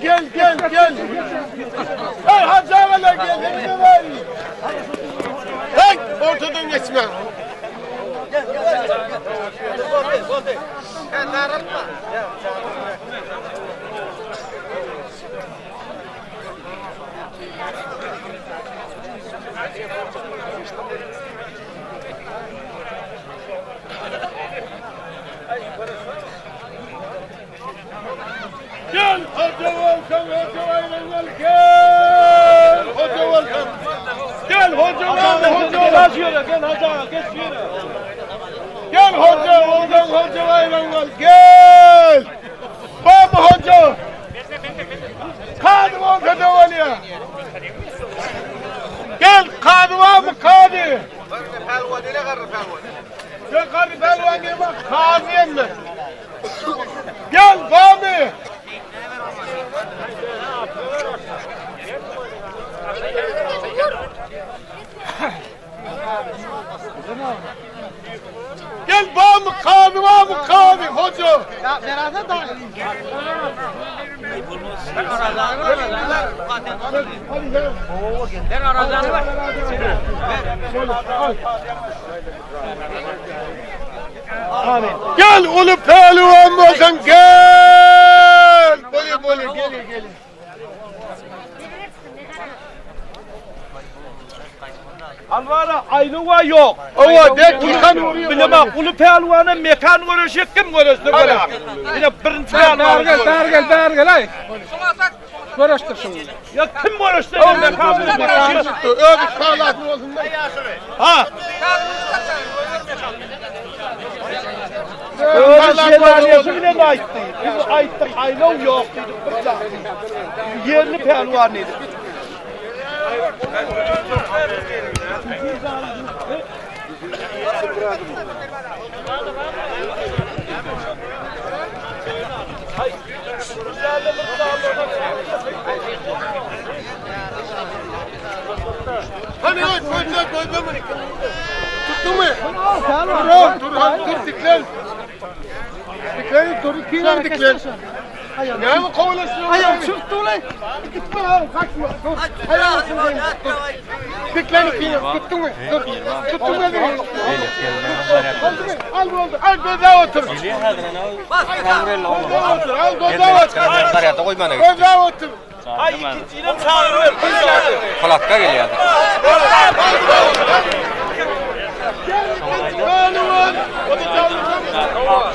Gel. Hey Hacı Ağalar gel. Ne var? Hey ortadan geçme. Gel. Gel darılma. Gel Hoca Volkan, Hoca Ayrangal gel. Hoca Volkan. Gel Hoca Volkan, geç yere, gel Hoca, geç yere. Gel Hoca Volkan, Hoca Ayrangal gel. Baba Hoca. Kadı Volkan Hoca. Gel kadı var mı kadı? Pelvan ile karı pelvan. Gel karı pelvan gibi bak kadı mı? Gel Bami. Gel Bami kadı var mı kadı hoca? Ya beraber da. Ben aradan var. Hadi gel. Ben aradan var. Amin. Gel ulu pehlivan Volkan gel. Böyle gel. Alvara aylığa yok. Ova dek yıkan Bilmem ulu pehlivanın mekan görüşü kim görüştü böyle. Yine birinci Bergel ay. Görüştür şunu. Ya kim görüştü mekan görüşü? Öbür sağlatın olsun. Ha. Öyle şeyler bile de aittı. Biz aittik aylığı yok dedik. Yerli pehlivan dedik. Hani koyma. Tuttun mu? Dur diklen. Diklen. Ne mi kovalasın? Ayağım çıktı ulan. Gitme oğlum kaçma. Dur. Ayağını diklen ikiye. Tuttun mu? Tuttun mu? Al bu oldu. Al göze otur. Al göze otur. Ay ikinciyle çağırıyor. Kulakka geliyor.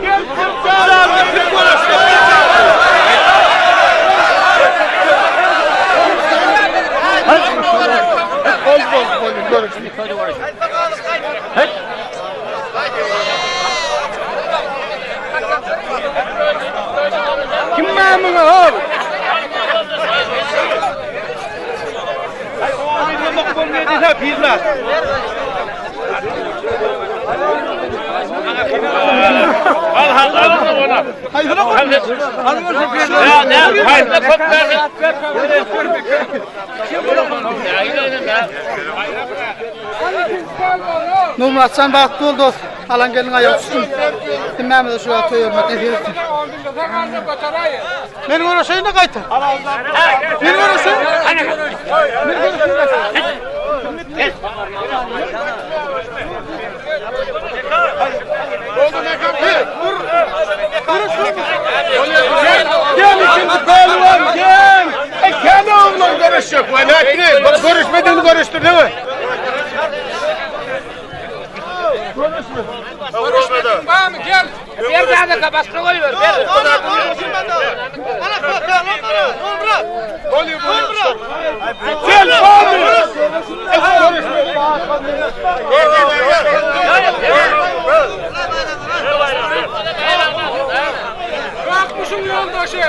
Gel Kim memnun ol? Ay o abimle bak bu ne dese pirler. Al ona. Hayır ona bak. Ya ne? Hayırlı koplar. Nurmatsan baktı oldu. Alan gelin ayağı tutsun. Dinmemiz de şu atı hürmet ediyorsun. Benim orası ne kaytar? Benim orası? Gel ikinci pehlivan gel. Kendi oğlum görüşecek. Bak görüşmediğini görüştür değil mi? Görüşmedi. Tamam gel. Bir tane de başka koyuyor. Gel abi. Bakmışım yoldaşı.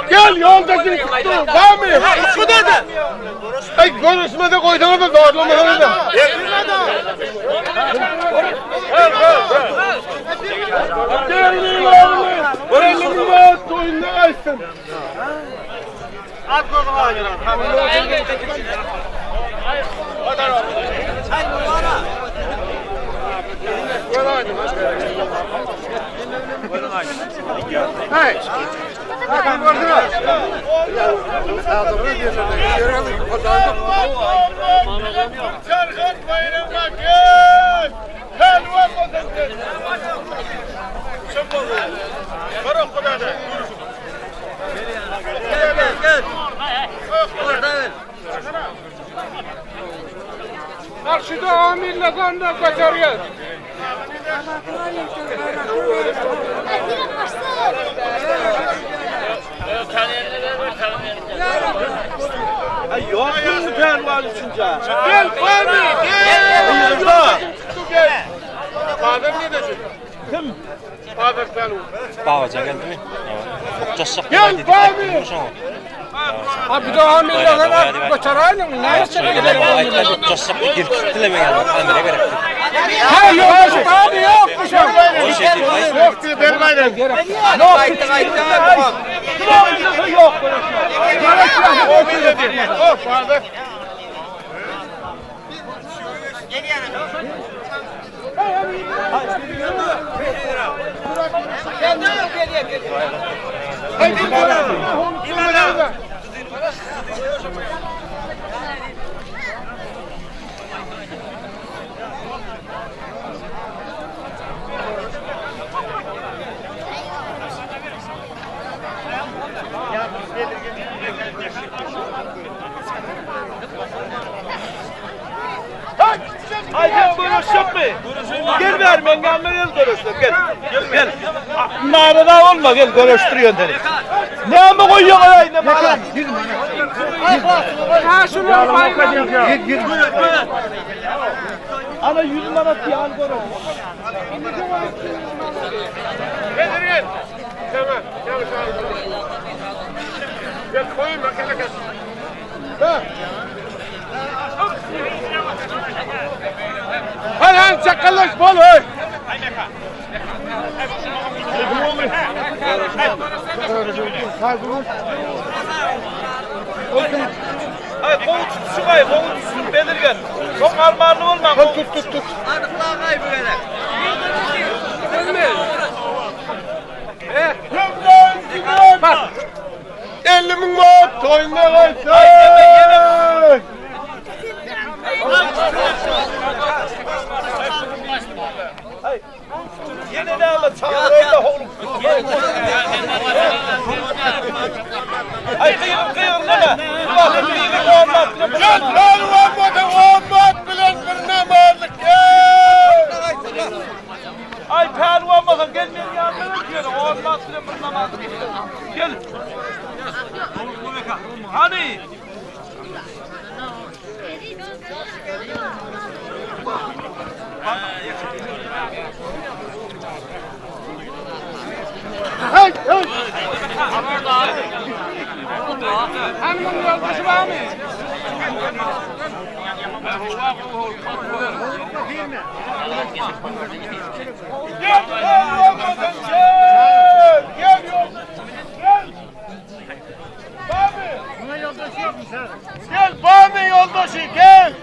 Gel yoldasın tuttu. Var mı? Bu dedi. Ay görüşmede koydun da doğrulamadı da. Gelin oğlum. Elini var toyunu açsın. At bakalım ağacına. Hey! Bakın gördünüz. Çarşat bayrama gel. Helva kodadır. Şapkalı. Kara kodadır. Gel. Orada ver. Karşıda amirle kanla kaçarıyor. Ay yok mu pehlivan üçüncü? Gel Fahmi gel. Gel. Bahadır ne desin? Kim? Bahadır Pehlivan. Bağacan geldi mi? Evet. Gel Fahmi. Abi bir daha amirle kanla kaçarayla mı? Ne yapacak? Coşsak bir kitleme geldi. Amire gerek. Ha yok abi yok. O şey değil. Yok diye vermeyin. Yok. Yok. O bile değil. O Bahadır. Ay gel görüşecek mi? Gel ver mengamel görüştür gel. Gel. Narada olma gel görüştürüyorsun seni. Ne mi koyuyorsun ay ne bana? Ha şunu bayram. Gir. Ana 100 manat yağın görüyorum. Getirin. Tamam. Yavaş yavaş. Gel koyun bakana gel. Ha. Hadi çakallaş bol oy. Ay kolu tutsun ay kolu tutsun belirgen. Çok armağanlı olma. Tut. Bak. 50.000 manat toyuna koysun. Yine ne ama çağırıyor da oğlum. Ay kıyır deme. Ulan kıyır olmaz. Gel lan olmadı bilen birine varlık gel. Ay pehlivan bakın gelmeyen yanına diyor. Olmaz bile bunlamaz. Gel. Hani? Hey. Hanımın yoldaşı var mı? Gel olmadan gel. Gel yok. Gel. Bami. Buna yoldaşı yok mu sen? Gel Bami yoldaşı gel.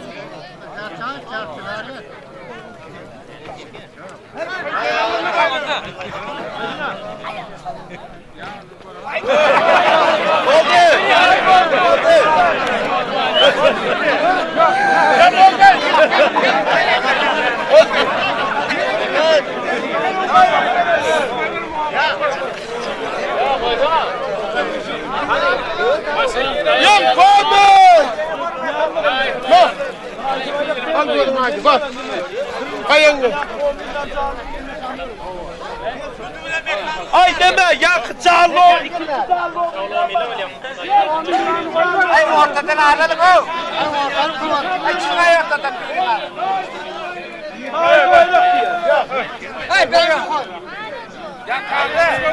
Yok Bami. Bak. Al diyorum hadi bak. Kayın. Ay deme yakı çağırlı. Ay ortadan alalım o. Ay çıkıyor ortadan. Ay böyle diyor. Ay böyle. Ya kaldı.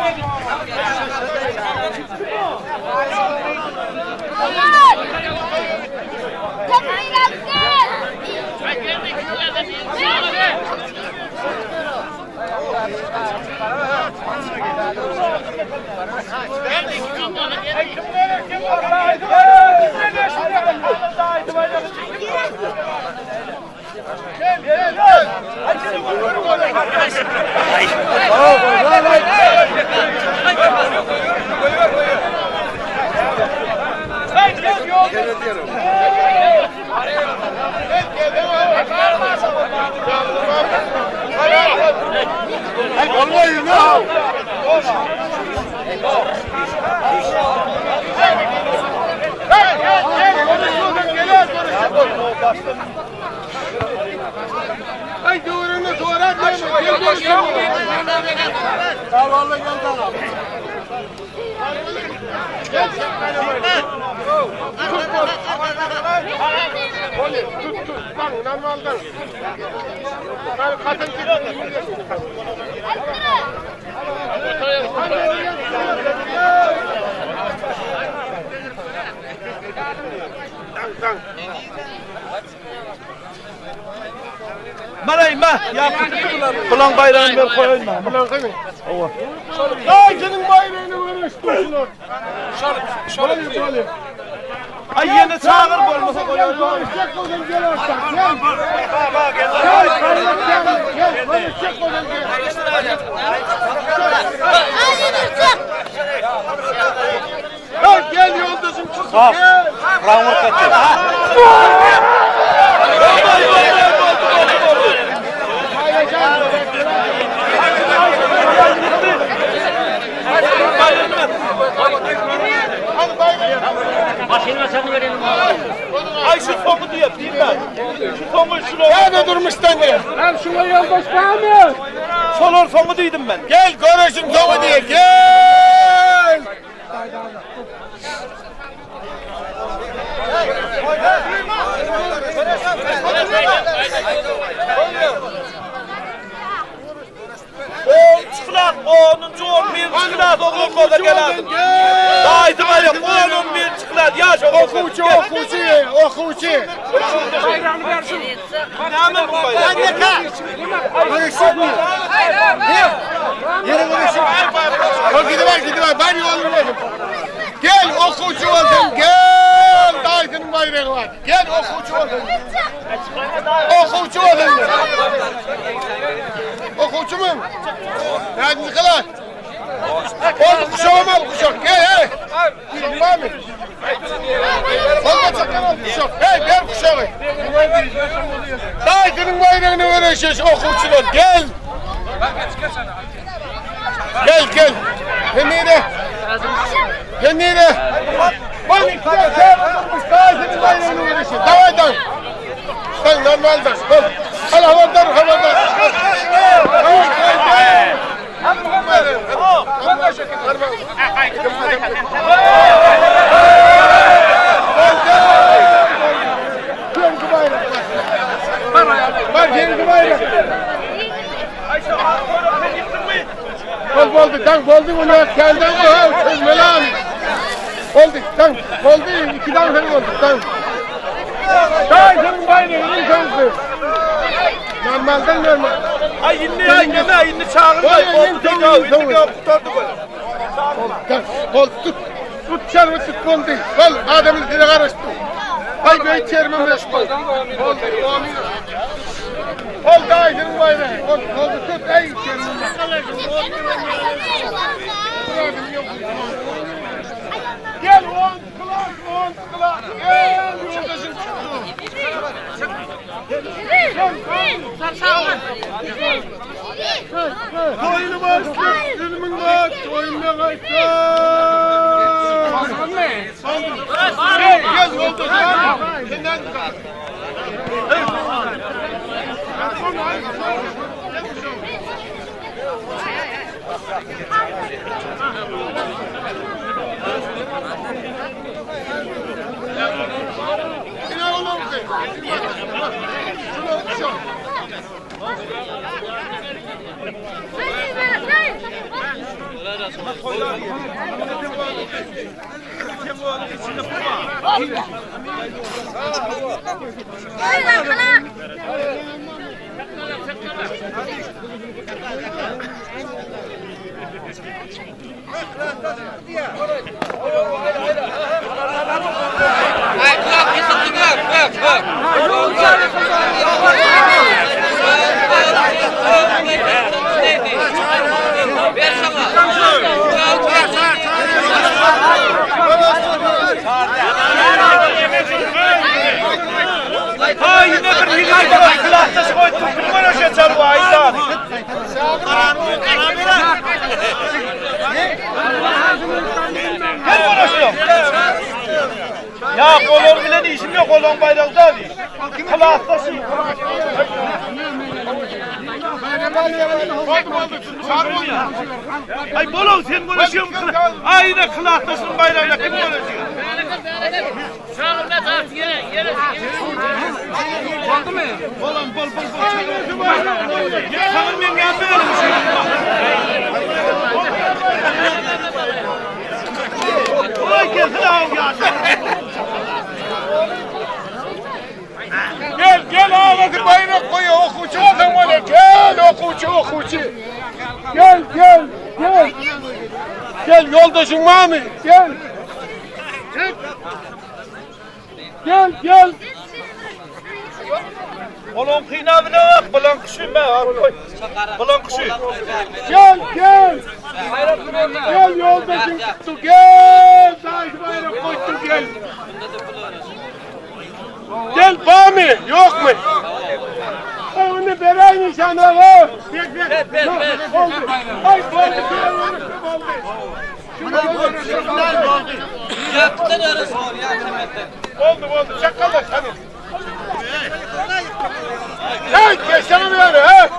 Ay doğrunu sonra vallahi gel sana. Tut. Bak normalden. Katın Manayım ha. Ya kulağın bayrağını ver koyayım ha. Ulan kıyım. Ay senin bayrağını vermiştin. Şöyle. Ay yeni çağır olmasa koyarım. Çek oğlum gel artık. Gel. Gel. Çek oğlum gel. Gel yoldasın kızım. Gel. Ramur kaçtı. Başını sen verelim abi. Ay şu fonu diye yapayım ben. Şu fonu şuna. Nerede durmuştan gel. Hem şuna yoldaş kalmıyor. Solor fonu duydum ben. Gel görüşüm tomu diye gel. On çıkılat, 10. çıkılat, oğlum koda geladım. Daydı var ya, 10. çıkılat, yaş oğlum. Okuçu. Bayrağını versin. Ne hemen bu bayrağı? Konuşsun mu? Yere konuşsun. Gidi var. Ben yolunu veririm. Gel okuçu oldun. Gel. Dayı'nın bayrağı var. Gel okuçu oldun. Okuçu mu? Hadi Nikola. Oldu kuşağım al kuşak. Gel. Kuşak var mı? Olma çakın al kuşak. Hey ver kuşağı. Dayı'nın bayrağını vereceğiz okuçular. Gel. Gel. Henire. Bak gel. Dayı'nın bayrağını vereceğiz. Davaydan. Sen normalden. Al havadar. Oldu bunu kendin bu çözmeler. Oldu 2 tane oldu. Senin bayrağını kansı. Normalden. Ay yine çağırmayın. Yine kurtardı böyle. Kol tut çarpı tut kol değil. Kol adamın dile karıştı. Ay göğü çermemle kol. Kol daha senin bayrağı. Kol tut ay çermemle. Gel 10 kılak. Gel yoldaşım Koyunu bastır, ilmin bak, koyunla kaçtır. Gel yoldaşım. Senden yine oğlum ki. Şunu okuşa. Ay yine bir yıkaydı var. Kılahtası koydum. Kırmana geçer bu aydan. Gel konuşuyorum. Ya kolon bile de işim yok. Kolon bayrakta değil. Kılahtası. Ay bolon sen konuşuyor musun? Aynen kılahtasın bayrağıyla kim konuşuyor? Sağımda taht yere. Oldu mu? Bolon bol. Sanırım ben geldim öyle bir şey. Ulan gelsin ağam ya. Gel ağladı bayrak koyuyor okuçu adam öyle gel okuçu. Gel. Gel yoldaşım Mami gel. Gel. Bolon kıyna bile bak. Bolon kuşu ben abi koy. Bolon kuşu. Gel. Gel yoldaşım tuttu gel. Dayı bayrak koydu gel. Gel Mami yok mu? Onu vereyim sana o. Ver. Oldu. Ay oldu. Çakalar hadi. Hey geçsene bir yere he.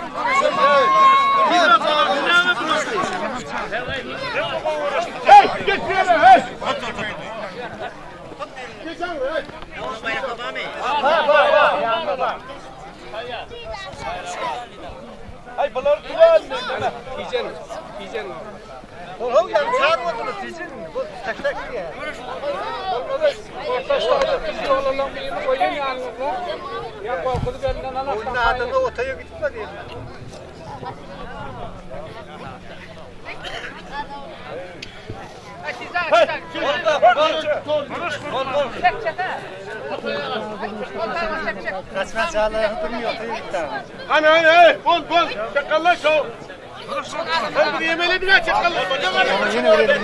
Hey geç bir yere hey. Geçsene hey. Ay bolon kulağın. Yiyeceksin. Oğlum ya çağırmadınız sizin. Tak diye. Oyunun adını otaya gitme diye. Kaçma çağlayan durmuyor otaya gitti abi. Hani bol çakallar şov. Sen bir yemeli bir çakallar. Ama yine öyle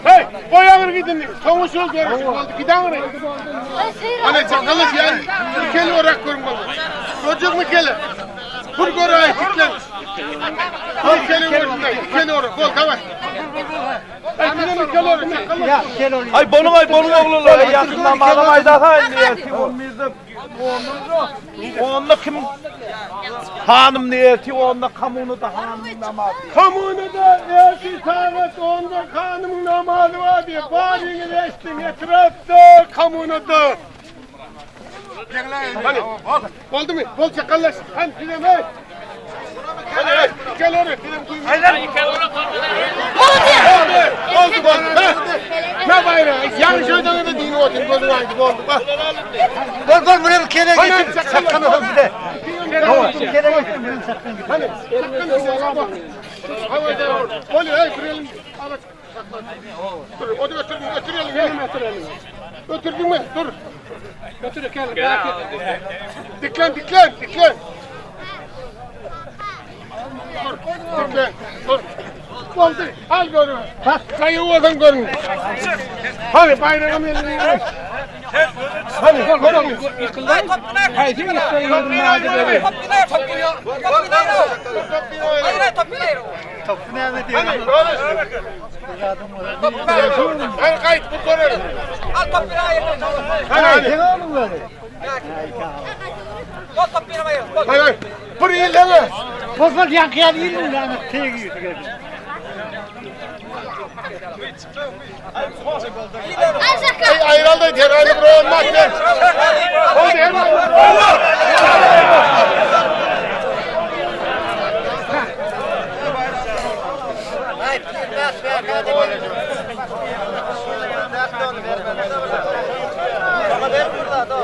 hey, boyanır gidin. Konuşuyoruz görüşürüz oldu. Giden oraya. Hani çakalık yani. İkeli olarak kurmalı. Çocuk mu kele? Kurgur ayı tiklen. İkeli olarak. Bol tamam. Ay bonun oğluları yakından bağlamaydı efendim niyeti. Onda kim hanım niyeti, onda kamunu da hanım namazı. Kamunu da erki sağlık onda kanımın namazı var diye. Bağırını restin etrafta kamunu da. Hani oldu mu? Bol çakallar. Hani film hey. Hadi gel oraya film duyma. Oldu. Ne bayrağı? Yanlış ödene de dini otur. Gözün hangi oldu bak. Bol buraya bir kere getir. Sakkanı ol bir de. Tamam. Bir kere getir benim sakkanı. Hani sakkanı bak. Havada ol. Oluyor hey kıralım. Dur o da götürelim. Götürdün mü? Dur. Götür gel. Diklen. Dur. Oldu. Al görün. Bak sayı oğlan görün. Hadi bayrağım elini. Hadi görün. Haydi isteyin hadi böyle. Topu ne diyor? Hadi görün. Hadi kayıt bu görün. Al topunu ayırın. Hadi. Ne oldu böyle? Bol topunu ayırın. Hadi. Buraya leme. Bozmak yankıya değil mi lan? Tegi. Ay ayrıldı diğer ayrı buraya olmaz. Oldu hemen. Ver burada.